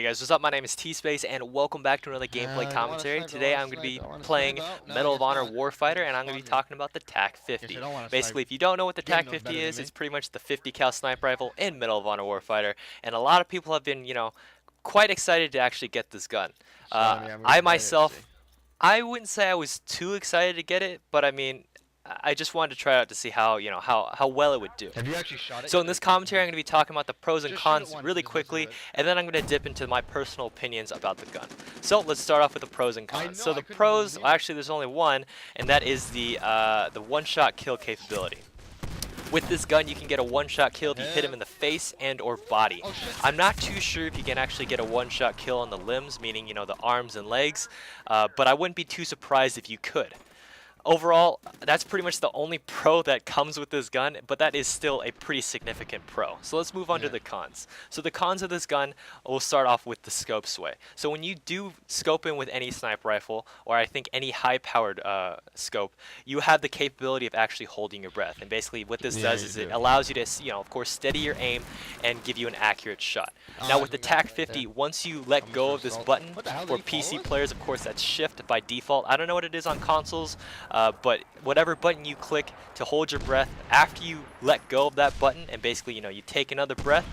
guys, what's up? My name is T-Space, and welcome back to another gameplay commentary. Today I'm going to be playing Medal of Honor Warfighter, and I'm going to be talking about the TAC 50. Basically, if you don't know what the TAC 50 is, it's pretty much the 50 cal sniper rifle in Medal of Honor Warfighter, and a lot of people have been, quite excited to actually get this gun. I myself, I wouldn't say I was too excited to get it, but I mean, I just wanted to try out to see how how well it would do. Have you actually shot it? So in this commentary, I'm going to be talking about the pros and cons really quickly, and then I'm going to dip into my personal opinions about the gun. So let's start off with the pros and cons. So the pros, well, actually there's only one, and that is the one-shot kill capability. With this gun, you can get a one-shot kill if you hit him in the face and or body. I'm not too sure if you can actually get a one-shot kill on the limbs, meaning, the arms and legs, but I wouldn't be too surprised if you could. Overall, that's pretty much the only pro that comes with this gun, but that is still a pretty significant pro. So let's move on to the cons. So the cons of this gun, we'll start off with the scope sway. So when you do scope in with any sniper rifle, or I think any high-powered scope, you have the capability of actually holding your breath. And basically what this does is it allows you to, of course, steady your aim and give you an accurate shot. Now with the TAC 50, once you let go of this button, for PC players, of course, that's shift by default. I don't know what it is on consoles, but whatever button you click to hold your breath, after you let go of that button and basically, you take another breath,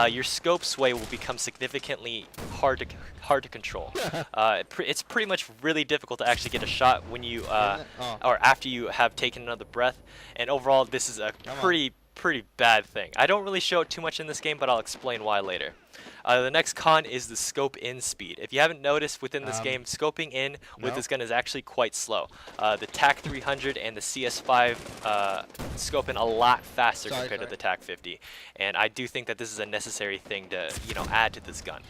your scope sway will become significantly hard to control. It's pretty much really difficult to actually get a shot when you, or after you have taken another breath. And overall, this is a pretty bad thing. I don't really show it too much in this game, but I'll explain why later. The next con is the scope in speed. If you haven't noticed within this game, scoping in with this gun is actually quite slow. The TAC 300 and the CS5 scope in a lot faster compared to the TAC 50, and I do think that this is a necessary thing to add to this gun.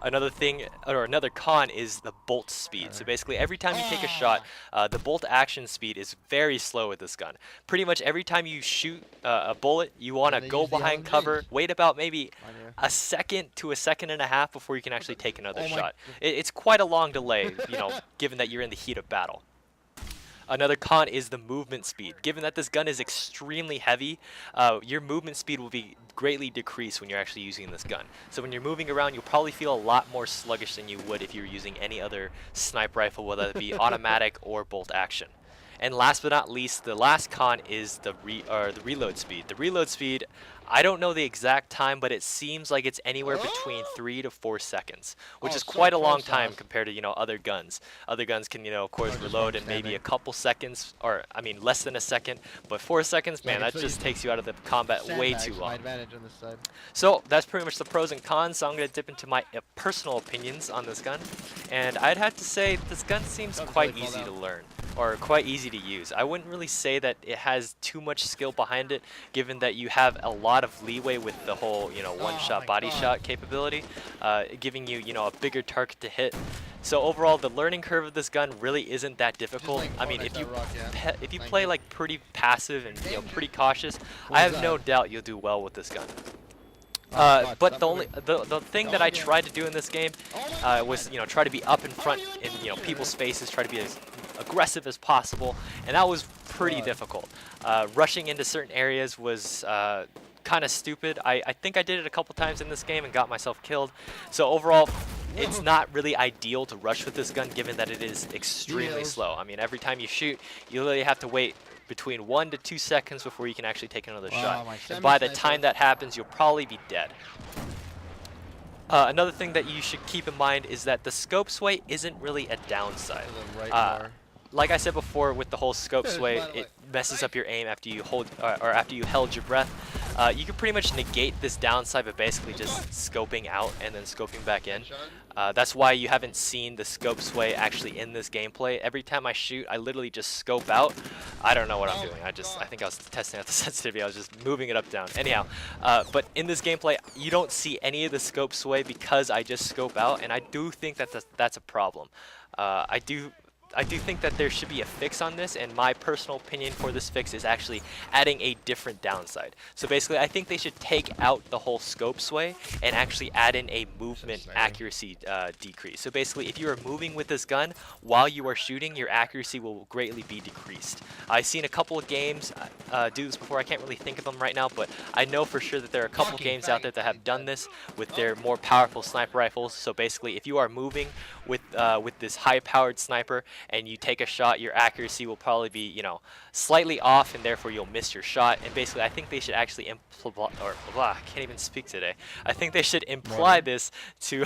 Another thing, or another con, is the bolt speed. So basically, every time you take a shot, the bolt action speed is very slow with this gun. Pretty much every time you shoot a bullet, you want to go behind cover, wait about maybe a second to a second and a half before you can actually take another shot. It's quite a long delay, given that you're in the heat of battle. Another con is the movement speed. Given that this gun is extremely heavy, your movement speed will be greatly decreased when you're actually using this gun. So when you're moving around, you'll probably feel a lot more sluggish than you would if you were using any other sniper rifle, whether it be automatic or bolt action. And last but not least, the last con is the reload speed. The reload speed, I don't know the exact time, but it seems like it's anywhere between 3 to 4 seconds, which is quite a long time compared to, other guns. Other guns can, of course, reload in maybe a couple seconds, or, I mean, less than a second, but 4 seconds, man, that just takes you out of the combat way too long. So that's pretty much the pros and cons, so I'm going to dip into my personal opinions on this gun, and I'd have to say this gun seems quite easy to learn, or quite easy to use. I wouldn't really say that it has too much skill behind it, given that you have a lot of leeway with the whole, one-shot body shot capability, giving you, a bigger target to hit. So overall, the learning curve of this gun really isn't that difficult. I mean, if you play like pretty passive and pretty cautious, I have no doubt you'll do well with this gun. But the thing that I tried to do in this game was try to be up in front in people's faces, try to be as aggressive as possible, and that was pretty difficult. Rushing into certain areas was kind of stupid. I think I did it a couple times in this game and got myself killed. So overall, it's not really ideal to rush with this gun, given that it is extremely slow. I mean, every time you shoot, you literally have to wait between 1 to 2 seconds before you can actually take another shot. And by the time that happens, you'll probably be dead. Another thing that you should keep in mind is that the scope sway isn't really a downside. Like I said before, with the whole scope sway, it messes up your aim after you hold or after you held your breath. You can pretty much negate this downside by basically just scoping out and then scoping back in. That's why you haven't seen the scope sway actually in this gameplay. Every time I shoot, I literally just scope out. I don't know what I'm doing. I think I was testing out the sensitivity. I was just moving it up down. Anyhow, but in this gameplay, you don't see any of the scope sway because I just scope out, and I do think that that's a problem. I do think that there should be a fix on this, and my personal opinion for this fix is actually adding a different downside. So basically, I think they should take out the whole scope sway and actually add in a movement accuracy decrease. So basically, if you are moving with this gun while you are shooting, your accuracy will greatly be decreased. I've seen a couple of games do this before. I can't really think of them right now, but I know for sure that there are a couple games out there that have done this with their more powerful sniper rifles. So basically, if you are moving with this high-powered sniper and you take a shot, your accuracy will probably be, you know, slightly off, and therefore you'll miss your shot. And basically, I think they should actually I can't even speak today. I think they should imply this to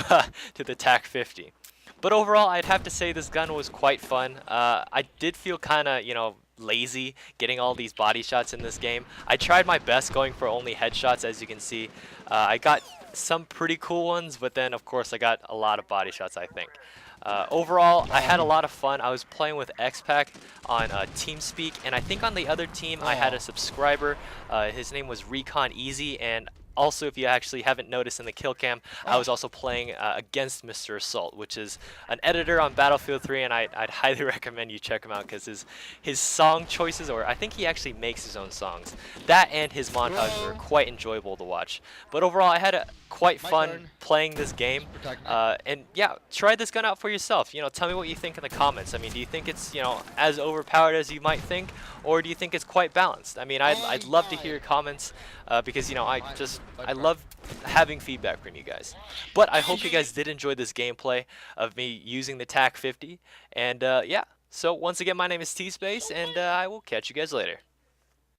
the TAC 50. But overall, I'd have to say this gun was quite fun. I did feel kind of, you know, lazy getting all these body shots in this game. I tried my best going for only headshots, as you can see. I got some pretty cool ones, but then of course I got a lot of body shots, I think. Overall, I had a lot of fun. I was playing with XPac on TeamSpeak, and I think on the other team I had a subscriber. His name was Recon Easy, and also, if you actually haven't noticed in the kill cam, I was also playing against Mr. Assault, which is an editor on Battlefield 3, and I'd highly recommend you check him out because his song choices, or I think he actually makes his own songs, that and his montages are quite enjoyable to watch. But overall, I had quite fun playing this game, and yeah, try this gun out for yourself. You know, tell me what you think in the comments. I mean, do you think it's, you know, as overpowered as you might think, or do you think it's quite balanced? I mean, I'd love to hear your comments because, you know, I love having feedback from you guys. But I hope you guys did enjoy this gameplay of me using the TAC 50. And yeah, so once again, my name is T-Space, and I will catch you guys later.